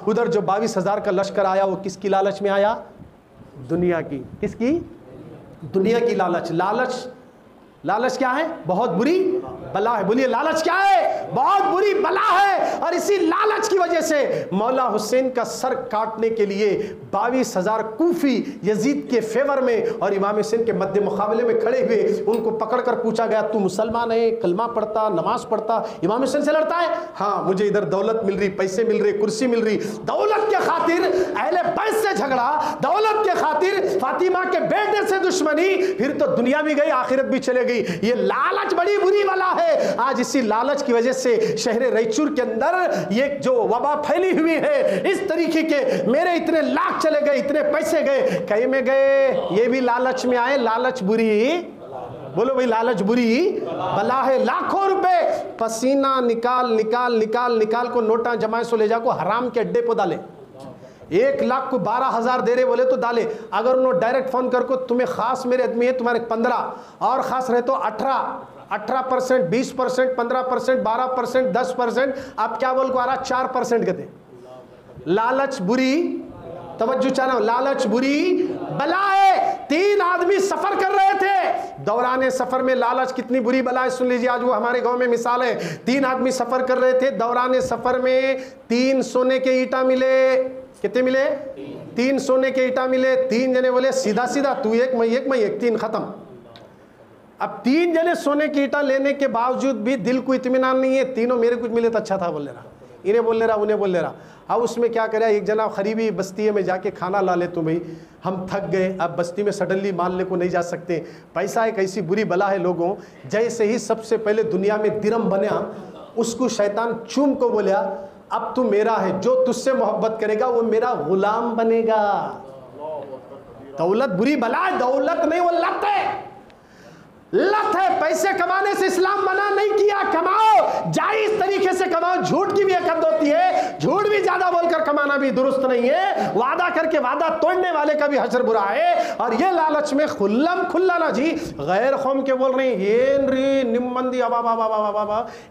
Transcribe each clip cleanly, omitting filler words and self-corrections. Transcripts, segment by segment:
उधर जो 22,000 का लश्कर आया वो किसकी लालच में आया? दुनिया की। किसकी? दुनिया की लालच। लालच क्या है? बहुत बुरी बला है। बोलिए लालच क्या है? बहुत बुरी बला है। और इसी लालच की वजह से मौला हुसैन का सर काटने के लिए 22,000 कूफी यजीद के फेवर में और इमाम हुसैन के मध्य मुकाबले में खड़े हुए उनको पकड़कर पूछा गया, तू मुसलमान है, कलमा पढ़ता, नमाज पढ़ता, इमाम हुसैन से लड़ता है? हाँ, मुझे इधर दौलत मिल रही, पैसे मिल रहे, कुर्सी मिल रही। दौलत के खातिर अहले बैत से झगड़ा, दौलत के खातिर फातिमा के बेटे से दुश्मनी, फिर तो दुनिया भी गई, आखिरत भी चले गई। ये लालच बड़ी बुरी वाला है। आज इसी लालच की वजह से शहर रायचूर के अंदर ये जो वबा फैली हुई है, इस तरीके के मेरे इतने लाख चले गए, इतने पैसे गए, कहीं में गए, ये भी लालच में आए। लालच बुरी, बोलो भाई, लालच बुरी बला है। लाखों रुपए पसीना निकाल निकाल निकाल निकाल को नोटा जमाए सो ले जाको हराम के अड्डे पर डाले। 1 लाख को 12,000 दे रहे बोले तो डाले। अगर उन्होंने डायरेक्ट फोन करको तुम्हें खास मेरे आदमी है, तुम्हारे 15 और खास रहे तो 18%, 20%, 15%, 12%, 10%, आप क्या बोल को आ रहा? 4% कहते। लालच बुरी, तवज्जो चाहना, लालच बुरी बला है। 3 आदमी सफर कर रहे थे, दौरान सफर में लालच कितनी बुरी बला है सुन लीजिए। आज वो हमारे गांव में मिसाल है। 3 आदमी सफर कर रहे थे, दौरान सफर में 3 सोने के ईंटा मिले। कितने मिले? 3 सोने के ईंटा मिले। 3 जने बोले सीधा सीधा तू एक, मैं एक, 3 खत्म। अब 3 जने सोने की ईंटा लेने के बावजूद भी दिल को इत्मीनान नहीं है। तीनों मेरे कुछ मिले तो अच्छा था बोल ले रहा, इन्हें बोल ले रहा, उन्हें बोल ले रहा। अब उसमें क्या करे, एक जना करीबी बस्ती में जाके खाना ला ले तो भाई हम थक गए, अब बस्ती में सडनली मारने को नहीं जा सकते। पैसा एक ऐसी बुरी बला है लोगों, जैसे ही सबसे पहले दुनिया में दिरम बना, उसको शैतान चूम को बोला अब तू मेरा है, जो तुझसे मोहब्बत करेगा वो मेरा गुलाम बनेगा। दौलत बुरी बला है, दौलत नहीं वो लत है। लत है। पैसे कमाने से इस्लाम मना नहीं किया, कमाओ, जायज तरीके से कमाओ। झूठ की भी एक हद होती है, झूठ भी ज्यादा बोलकर कमाना भी दुरुस्त नहीं है। वादा करके वादा तोड़ने वाले का भी हशर बुरा है। और ये लालच में खुल्लम खुल्ला ना जी गैर कौम के बोल रहे हैं निम्मंदी अबा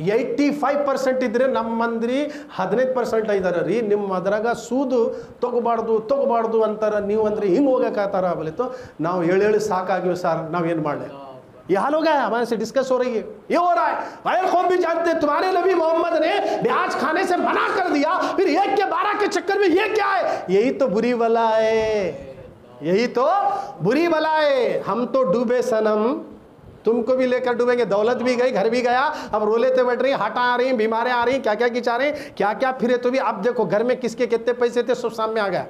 85% इधर नम्मंदी 15% इधर ರೀ ನಿಮ್ಮ ಅದ್ರಾಗ ಸೂದು ತಗೋಬಾರ್ದು ಅಂತಾರ, ನೀವು ಅಂದ್ರೆ ಹಿಂಗೆ ಹೋಗಕ್ಕಾತಾರ बोले तो ನಾವು ಹೇಳಿ ಸಾಕಾಗಿವೆ ಸರ್, ನಾವೇನು ಮಾಡಲಿ। ये हाल हो गया है, हमारे से डिस्कस हो रही है, ये हो रहा है। गैर कौम भी जानते हैं तुम्हारे नबी मोहम्मद ने ब्याज खाने से मना कर दिया, फिर 1 के 12 के चक्कर में ये क्या है? यही तो बुरी बला है, यही तो बुरी बला है। हम तो डूबे सनम, तुमको भी लेकर डूबेंगे। दौलत भी गई, घर भी गया, अब रोले तो बैठ रही, हटा आ रही, बीमारें आ रही, क्या क्या खिंचा रहे, क्या क्या फिरे तो भी। अब देखो घर में किसके कितने पैसे थे सब सामने आ गया।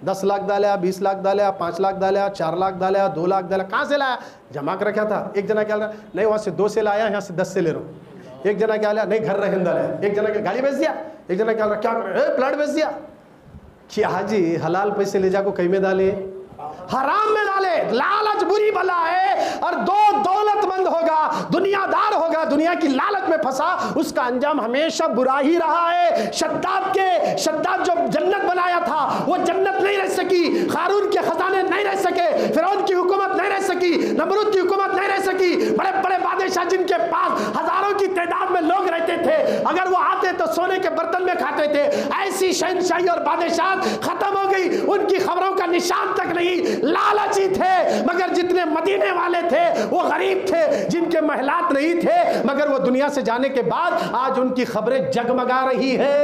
10 लाख डाला, 20 लाख डाला, 5 लाख डाला, 4 लाख डाला, 2 लाख डाला। कहाँ से लाया? जमा कर रखा था। एक जना क्या नहीं, वहाँ से 2 से लाया, यहाँ से 10 से ले रहा हूँ। एक जना क्या नहीं, घर रहने डाला। एक जना क्या गाड़ी बेच दिया। एक जना क्या क्या प्लाट बेच दिया। क्या जी हलाल पैसे ले जाको कहीं में डाले, हराम में डाले। लालच बुरी बला है। और दौलतमंद होगा, दुनियादार होगा, दुनिया की लालच में फंसा, उसका अंजाम हमेशा बुरा ही रहा है। शद्दाद जो जन्नत बनाया था वो जन्नत नहीं रह सकी, कारून के खजाने नहीं रह सके, फिरौन की हुकूमत नहीं रह सकी, नमरूद की हुकूमत नहीं रह सकी। बड़े बड़े बादशाह जिनके पास हजारों की तादाद में लोग रहते थे, अगर वो आते तो सोने के बर्तन में खाते थे। ऐसी शहनशाही और बादशाह खत्म हो गई, उनकी खबरों का निशान तक नहीं। लालची थे मगर जितने मदीने वाले थे वो गरीब थे, जिनके महलात नहीं थे मगर वो दुनिया से जाने के बाद आज उनकी खबरें जगमगा रही है।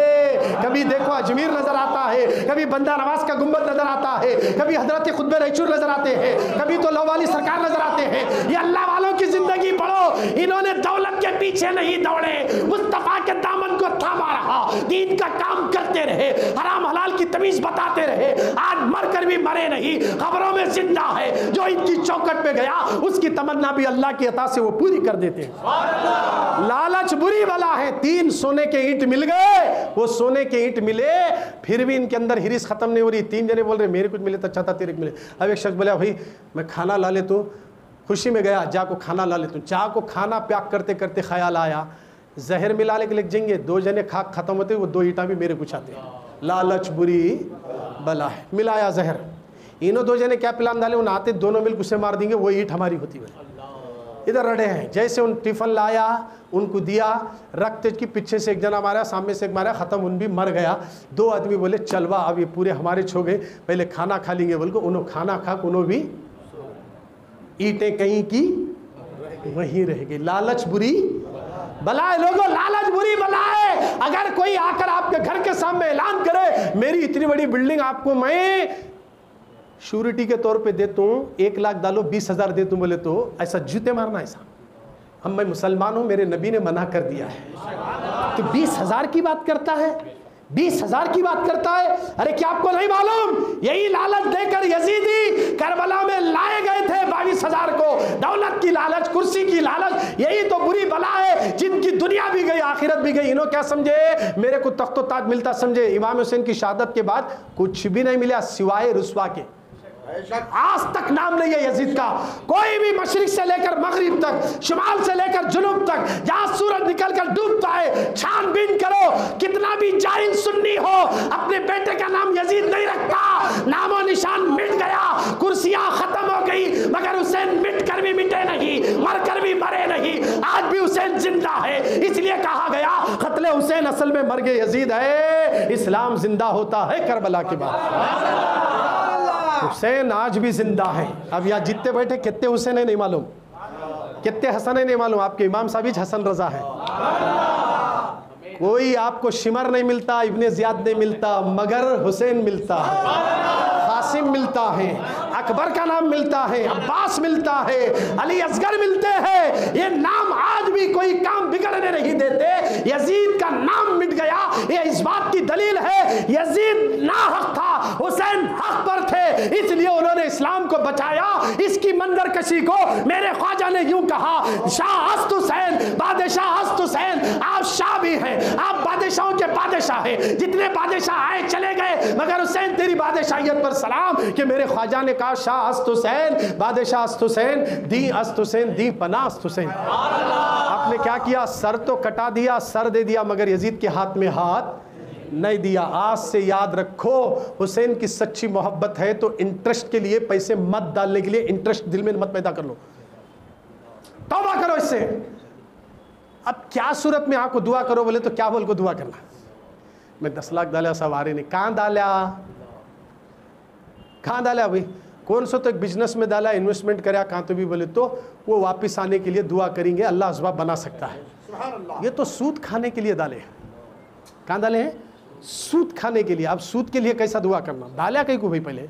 कभी देखो अजमेर नजर आता है, कभी बंदा नवाज का गुंबद नजर आता है, कभी हजरत खुतबे रायचूर नजर आते हैं, कभी तो लौवाली सरकार नजर आते हैं। ये अल्लाह वालों की जिंदगी पढ़ो, इन्होंने दौलत के पीछे नहीं दौड़े, मुस्तफा के दामन को थामा रहा, दीन का काम करते रहे, हराम हलाल की तमीज बताते रहे। आज मरकर भी मरे नहीं, खबरों में जिंदा है। जो इनकी चौकट पे गया उसकी तमन्ना भी अल्लाह की अता से वो पूरी कर देते हैं। लालच बुरी बला है। 3 सोने के ईंट मिल गए, वो सोने के ईंट मिले, फिर भी इनके अंदर हिरिस खत्म नहीं हो रही। 3 जने बोल रहे मेरे कुछ मिले तो अच्छा था, तेरे मिले। अब एक शख्स बोला भाई मैं खाना ला लेता हूँ, खुशी में गया, जाको खाना ला लेता हूँ। चाह को खाना प्याक करते करते ख्याल आया जहर मिलाने के लिए जाएंगे, 2 जने खाक खत्म होते, वो 2 ईंटा भी मेरे कुछ आते हैं। लालच बुरी बला है। मिलाया जहर, इन्हों 2 जने क्या प्लान डाले, उन आते दोनों मिल उसे मार देंगे, वो ईंट हमारी होती है। इधर रड़े हैं। जैसे उन टिफिन लाया, उनको दिया, रखते कि पीछे से एक जना मारा, सामने से एक मारा, ख़त्म, उन भी मर गया। 2 आदमी बोले चलवा अब ये पूरे हमारे छो गए, पहले खाना खा लेंगे। बोल को उन्होंने खाना खा, उन्होंने भी ईंटें कहीं की वहीं रह गई। लालच बुरी बला है लोगों, लालच बुरी बला है। अगर कोई आकर आपके घर के सामने ऐलान करे मेरी इतनी बड़ी बिल्डिंग आपको मैं श्योरिटी के तौर पे देता हूँ, 1 लाख डालो 20,000 दे दूं, बोले तो ऐसा जूते मारना ऐसा। हम मैं मुसलमान हूं, मेरे नबी ने मना कर दिया है। तो 20,000 की बात करता है, 20,000 की बात करता है। अरे क्या आपको नहीं मालूम, यही लालच देकर यजीदी करबला में लाए गए थे 22,000 को। दौलत की लालच, कुर्सी की लालच, यही तो बुरी बला है जिनकी दुनिया भी गई, आखिरत भी गई। इन्हों क्या समझे, मेरे को तख्तो ताज मिलता समझे। इमाम हुसैन की शहादत के बाद कुछ भी नहीं मिला सिवाय रुस्वा के। आज तक नाम नहीं है यजीद का। कोई भी मशरिक से लेकर मगरिब तक, शुमाल से लेकर जुनूब तक, जहां सूरज निकलकर डूबता है, छानबीन करो, कितना भी जाहिल सुन्नी हो, अपने बेटे का नाम यजीद नहीं रखता। नामो निशान मिट गया, कुर्सियां खत्म हो गई, मगर हुसैन मिट कर भी मिटे नहीं, मर कर भी मरे नहीं। आज भी हुसैन जिंदा है, इसलिए कहा गया कत्ले हुसैन असल में मर गए यजीद है, इस्लाम जिंदा होता है करबला के बाद। हुसैन आज भी जिंदा है। अब यहाँ जितने बैठे कितने हुसैन है नहीं मालूम, कितने हसन है नहीं मालूम। आपके इमाम साहब ही हसन रजा है। कोई आपको शिमर नहीं मिलता, इब्ने जियाद नहीं मिलता, मगर हुसैन मिलता है, कासिम मिलता है, अकबर का नाम मिलता है, अब्बास मिलता है, अली असगर मिलते हैं। ये नाम आज भी कोई काम बिगड़ने नहीं देते। यजीद का नाम मिट गया, ये इस बात की दलील है यजीद नाहक था, हुसैन हक पर थे, इसलिए उन्होंने इस्लाम को बचाया। इसकी मंजर कशी को मेरे ख्वाजा ने यूं कहा, शाह हस्त हुसैन, बादशाह हस्त हुसैन। आप शाह भी हैं, आप बादशाहों के बादशाह हैं, जितने बादशाह आए चले गए, मगर हुसैन तेरी बादशाहियत पर सलाम कि मेरे ख्वाजा ने कहा शाह हस्त हुसैन, बादशाह हस्त हुसैन, दी हस्त हुसैन, दी पनाह हस्त हुसैन। आपने क्या किया, सर तो कटा दिया, सर दे दिया, मगर यजीद के हाथ में हाथ नहीं दिया। आज से याद रखो, हुसैन की सच्ची मोहब्बत है तो इंटरेस्ट के लिए पैसे मत डालने के लिए इंटरेस्ट दिल में मत पैदा कर लो, तौबा करो इससे। अब क्या सूरत में आपको दुआ करो बोले तो क्या बोल को दुआ करना, मैं 10 लाख डाला सवारी नहीं, कहाँ डाला, कहाँ डाला भाई, कौन सा तो एक बिजनेस में डाला, इन्वेस्टमेंट करा कहाँ तो भी बोले तो वो वापस आने के लिए दुआ करेंगे, अल्लाह असबाब बना सकता है। ये तो सूद खाने के लिए डाले, कहाँ डाले हैं, सूद खाने के लिए। अब सूद के लिए कैसा दुआ करना, डाला कहीं को भाई पहले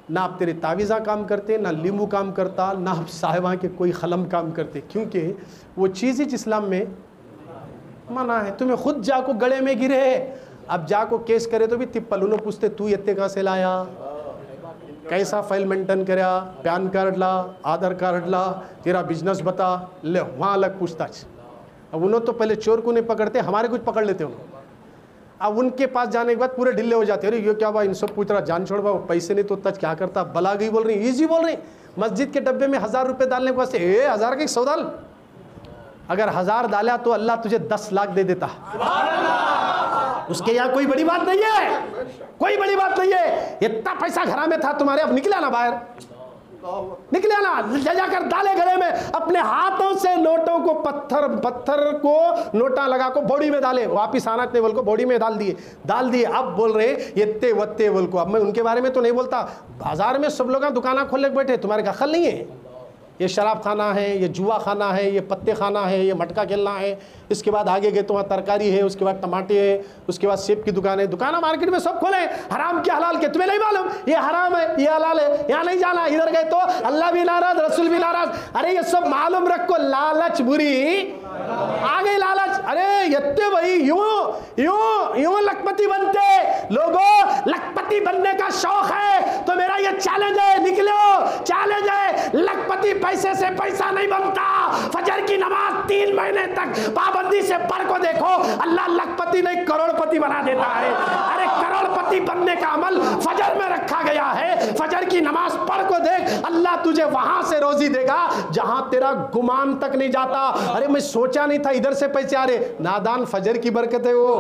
ना आप तेरे तावीज़ा काम करते, ना लींबू काम करता, ना आप साहिबा के कोई खलम काम करते, क्योंकि वो चीज़ ही इस्लाम में मना है। तुम्हें खुद जाको गले में गिरे, अब जाको केस करे तो भी तिप्पल उन्होंने पूछते तू इतने कहाँ से लाया, कैसा फाइल मेंटेन करा, पैन कार्ड ला, आधार कार्ड ला, तेरा बिजनेस बता, ले वहाँ अलग पूछताछ। अब उन्होंने तो पहले चोर को नहीं पकड़ते, हमारे कुछ पकड़ लेते उन्होंने। अब उनके पास जाने के बाद पूरे ढिल्ले हो जाते, अरे ये क्या भाई, इनसे पूछ रहा, जान छोड़ भाई, पैसे नहीं तो तज क्या करता, बला गई बोल रही, ईजी बोल रही, मस्जिद के डब्बे में 1000 रुपये डालने के वास्ते 1000 के 100 डाल, अगर 1000 डाला तो अल्लाह तुझे 10 लाख दे देता। उसके यहाँ कोई बड़ी बात नहीं है, कोई बड़ी बात नहीं है। इतना पैसा घरा में था तुम्हारे, अब निकला ना बाहर, निकले ना, जाकर डाले गले में, अपने हाथों से नोटों को पत्थर को नोटा लगा को बॉडी में डाले, वापिस आना नहीं बोल को बॉडी में डाल दिए। अब बोल रहे ये वत्ते बोल को। अब मैं उनके बारे में तो नहीं बोलता, बाजार में सब लोग दुकाना खोल के बैठे, तुम्हारे का खल नहीं है, ये शराब खाना है, ये जुआ खाना है, ये पत्ते खाना है, ये मटका खेलना है, इसके बाद आगे गए तो वहाँ तरकारी है, उसके बाद टमाटे है, उसके बाद सेब की दुकान है, दुकाना मार्केट में सब खोले, हराम के हलाल के तुम्हें नहीं मालूम, ये हराम है ये हलाल है, यहाँ नहीं जाना, इधर गए तो अल्लाह भी नाराज रसूल भी नाराज। अरे ये सब मालूम रखो, लालच बुरी आ गई लालच। अरे यत्ते भाई यूं लखपति बनते लोगों, लखपति बनने का शौक है तो मेरा ये चैलेंज है, निकलो चैलेंज है, लखपति पैसे से पैसा नहीं बनता। फजर की नमाज 3 महीने तक पाबंदी से पढ़ को देखो, अल्लाह लखपति नहीं करोड़पति बना देता है। अरे करोड़पति बनने का अमल फजर में रखा गया है, फजर की नमाज पढ़ को देख, अल्लाह तुझे वहां से रोजी देगा जहां तेरा गुमान तक नहीं जाता। अरे मैं सोचा नहीं था इधर से पैसे आ रहे, नादान, फजर की बरकत है वो।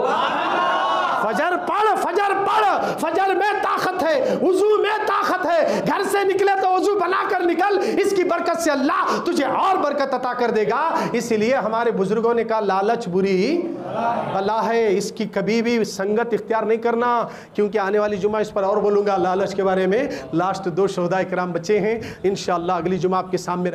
फजर पढ़, फजर पढ़, फजर में ताकत है, वुजू में ताकत है, घर से निकले तो वुजू बनाकर निकल, इसकी बरकत से अल्लाह तुझे और बरकत अता कर देगा। इसलिए हमारे बुजुर्गों ने कहा लालच बुरी बला है, इसकी कभी भी संगत इख्तियार नहीं करना, क्योंकि आने वाली जुमा इस पर और बोलूंगा लालच के बारे में। लास्ट 2 शोहदा इकराम बचे हैं, इंशाअल्लाह अगली जुमा आपके सामने